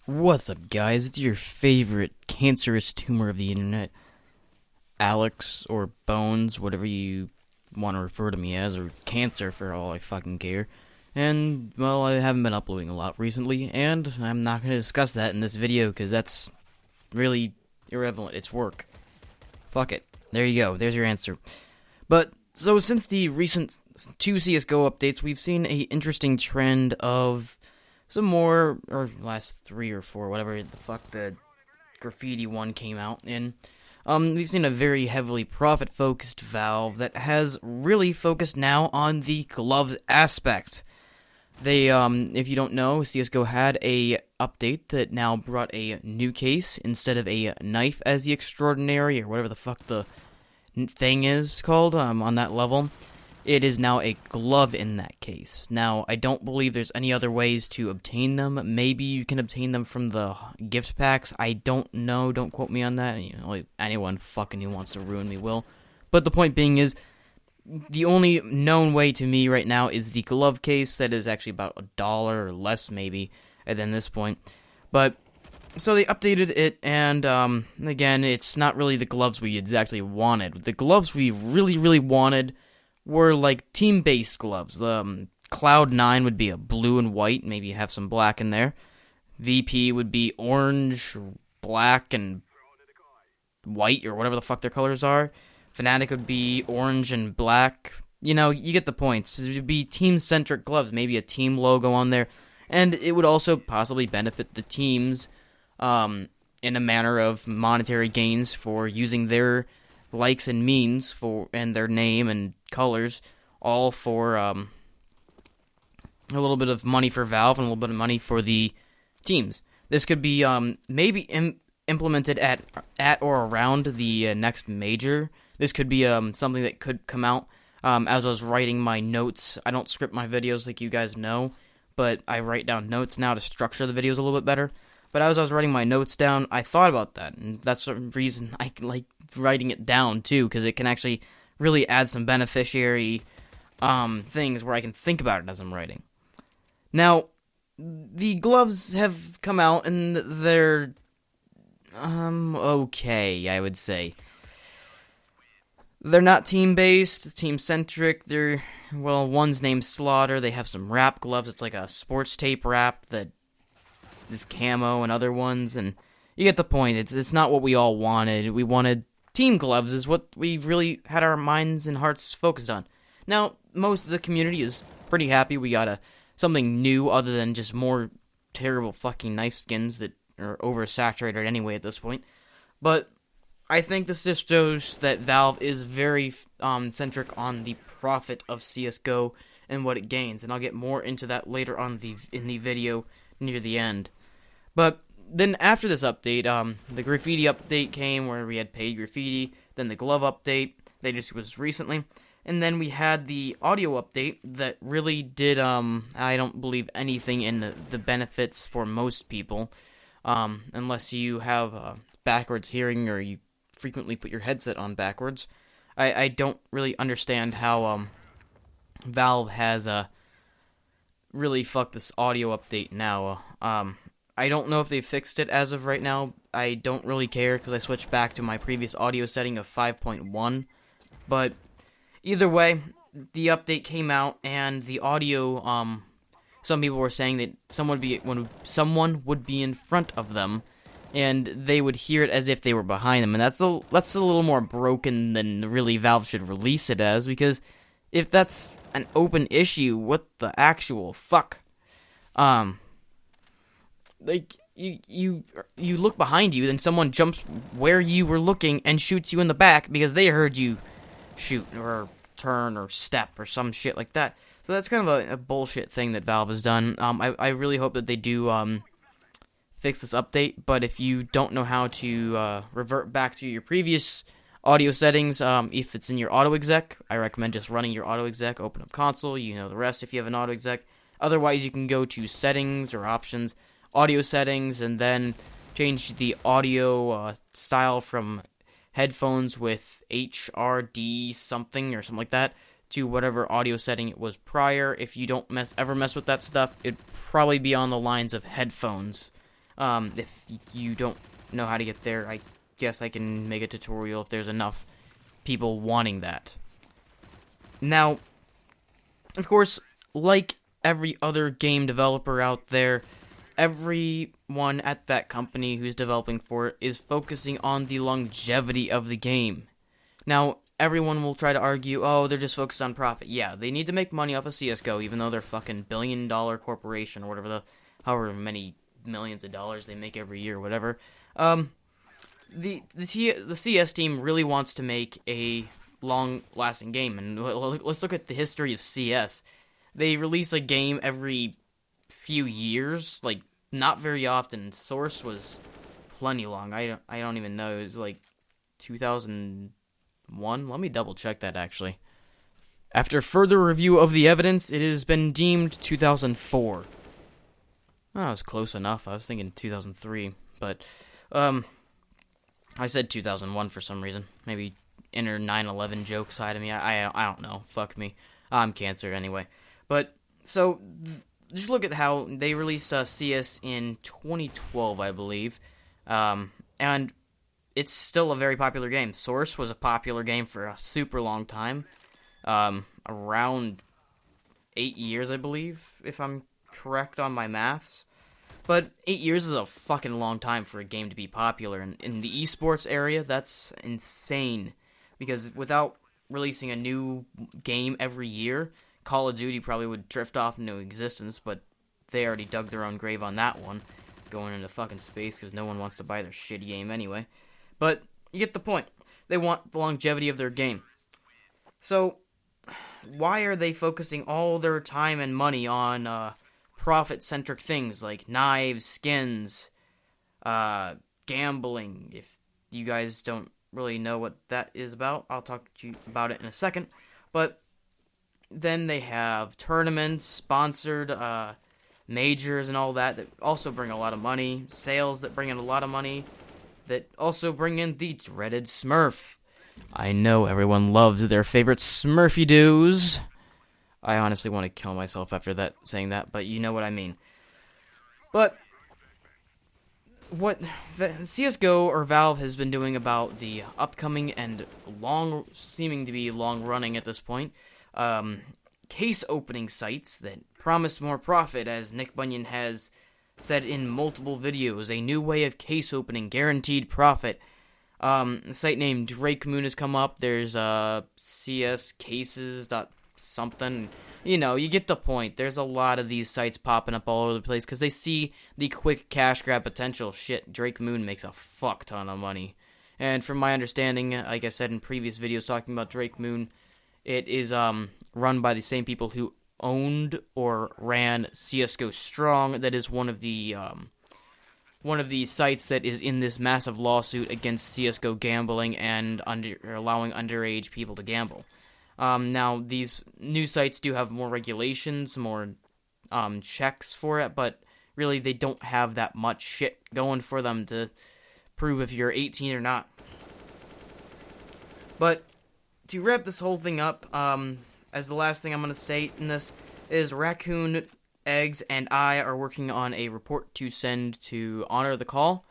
What's up, guys? It's your favorite cancerous tumor of the internet, Alex, or Bones, whatever you want to refer to me as, or Cancer for all I fucking care. And, well, I haven't been uploading a lot recently, and I'm not going to discuss that in this video, because that's really irrelevant. It's work. Fuck it. There you go. There's your answer. But, so since the recent 2 CSGO updates, we've seen a interesting trend of some more, or last 3 or 4, whatever the fuck the Graffiti one came out in. We've seen a very heavily profit-focused Valve that has really focused now on the gloves aspect. They, if you don't know, CSGO had a update that now brought a new case instead of a knife as the extraordinary, or whatever the fuck the thing is called, on that level. It is now a glove in that case. Now, I don't believe there's any other ways to obtain them. Maybe you can obtain them from the gift packs. I don't know. Don't quote me on that. You know, anyone fucking who wants to ruin me will. But the point being is, the only known way to me right now is the glove case. That is actually about $1 or less, maybe, at this point. But so they updated it, and again, it's not really the gloves we exactly wanted. The gloves we really wanted were like team-based gloves. The Cloud9 would be a blue and white, maybe have some black in there. VP would be orange, black, and white, or whatever the fuck their colors are. Fnatic would be orange and black. You know, you get the points. It would be team-centric gloves, maybe a team logo on there. And it would also possibly benefit the teams in a manner of monetary gains for using their likes and means for, and their name and colors, all for a little bit of money for Valve and a little bit of money for the teams. This could be maybe implemented at or around the next major. This could be something that could come out as I was writing my notes. I don't script my videos like you guys know, but I write down notes now to structure the videos a little bit better. But as I was writing my notes down, I thought about that, and that's the reason I like writing it down too, because it can actually really add some beneficiary things where I can think about it as I'm writing. Now, the gloves have come out, and they're okay, I would say. They're not team-based, team-centric. They're, well, one's named Slaughter. They have some wrap gloves. It's like a sports tape wrap that is camo, and other ones, and you get the point. It's not what we all wanted. We wanted team gloves is what we really had our minds and hearts focused on. Now, most of the community is pretty happy we got something new other than just more terrible fucking knife skins that are oversaturated anyway at this point. But I think this just shows that Valve is very centric on the profit of CSGO and what it gains, and I'll get more into that later on in the video near the end. But then after this update, the Graffiti update came where we had paid Graffiti, then the glove update, they just was recently, and then we had the audio update that really did, I don't believe anything in the benefits for most people, unless you have backwards hearing or you frequently put your headset on backwards. I don't really understand how Valve has really fucked this audio update now. I don't know if they fixed it as of right now. I don't really care because I switched back to my previous audio setting of 5.1. But either way, the update came out and the audio, some people were saying that someone would be in front of them and they would hear it as if they were behind them. And that's a little more broken than really Valve should release it as, because if that's an open issue, what the actual fuck? Like, you look behind you, then someone jumps where you were looking and shoots you in the back because they heard you shoot or turn or step or some shit like that. So that's kind of a bullshit thing that Valve has done. I really hope that they do fix this update, but if you don't know how to revert back to your previous audio settings, if it's in your auto exec, I recommend just running your auto exec, open up console, you know the rest if you have an auto exec. Otherwise, you can go to settings or options, audio settings, and then change the audio style from headphones with HRD something or something like that to whatever audio setting it was prior. If you don't ever mess with that stuff, it'd probably be on the lines of headphones. If you don't know how to get there, I guess I can make a tutorial if there's enough people wanting that. Now, of course, like every other game developer out there, everyone at that company who's developing for it is focusing on the longevity of the game. Now, everyone will try to argue, oh, they're just focused on profit. Yeah, they need to make money off of CSGO, even though they're fucking billion-dollar corporation or whatever however many millions of dollars they make every year, whatever. The CS team really wants to make a long-lasting game, and let's look at the history of CS. They release a game every few years, like not very often. Source was plenty long. I don't even know. It was like 2001. Let me double check that actually. After further review of the evidence, it has been deemed 2004. Oh, I was close enough. I was thinking 2003, but I said 2001 for some reason. Maybe inner 9/11 joke side of me. I don't know. Fuck me. I'm cancer anyway. But so just look at how they released CS in 2012, I believe, and it's still a very popular game. Source was a popular game for a super long time, around 8 years, I believe, if I'm correct on my maths. But 8 years is a fucking long time for a game to be popular. And in the esports area, that's insane. Because without releasing a new game every year, Call of Duty probably would drift off into existence, but they already dug their own grave on that one, going into fucking space because no one wants to buy their shitty game anyway. But you get the point. They want the longevity of their game. So, why are they focusing all their time and money on profit-centric things like knives, skins, gambling? If you guys don't really know what that is about, I'll talk to you about it in a second. But then they have tournaments, sponsored majors and all that also bring a lot of money, sales that bring in a lot of money, that also bring in the dreaded Smurf. I know everyone loves their favorite Smurfy-Doos. I honestly want to kill myself after saying that, but you know what I mean. But what CSGO or Valve has been doing about the upcoming and seeming to be long-running at this point, case opening sites that promise more profit, as Nick Bunyan has said in multiple videos, a new way of case opening, guaranteed profit. A site named Drakemoon has come up. There's CS cases something. You know, you get the point. There's a lot of these sites popping up all over the place because they see the quick cash grab potential. Shit, Drakemoon makes a fuck ton of money. And from my understanding, like I said in previous videos talking about Drakemoon, it is run by the same people who owned or ran CSGO Strong. That is one of the sites that is in this massive lawsuit against CSGO gambling and allowing underage people to gamble. Now, these new sites do have more regulations, more checks for it, but really they don't have that much shit going for them to prove if you're 18 or not. But to wrap this whole thing up, as the last thing I'm going to state in this is Raccoon Eggs and I are working on a report to send to Honor the Call,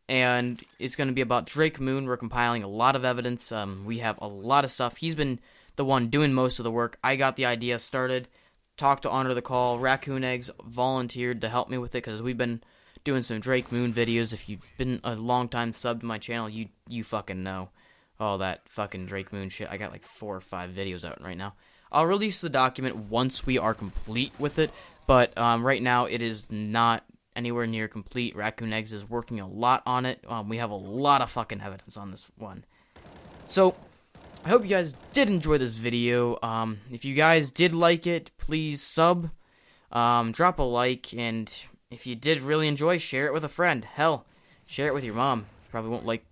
and it's going to be about Drakemoon. We're compiling a lot of evidence. We have a lot of stuff. He's been the one doing most of the work. I got the idea started, talked to Honor the Call. Raccoon Eggs volunteered to help me with it because we've been doing some Drakemoon videos. If you've been a long time sub to my channel, you fucking know all that fucking Drakemoon shit. I got like 4 or 5 videos out right now. I'll release the document once we are complete with it, but right now it is not anywhere near complete. Raccoon Eggs is working a lot on it. We have a lot of fucking evidence on this one. So, I hope you guys did enjoy this video. If you guys did like it, please sub, drop a like, and if you did really enjoy, share it with a friend. Hell, share it with your mom. You probably won't like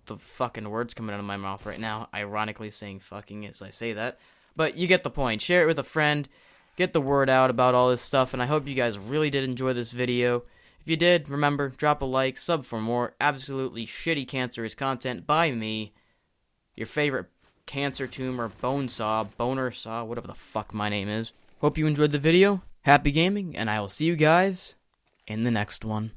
the fucking words coming out of my mouth right now, ironically saying fucking as I say that. But you get the point. Share it with a friend, get the word out about all this stuff, and I hope you guys really did enjoy this video. If you did, remember, drop a like, sub for more absolutely shitty cancerous content by me, your favorite cancer tumor, boner saw, whatever the fuck my name is. Hope you enjoyed the video, happy gaming, and I will see you guys in the next one.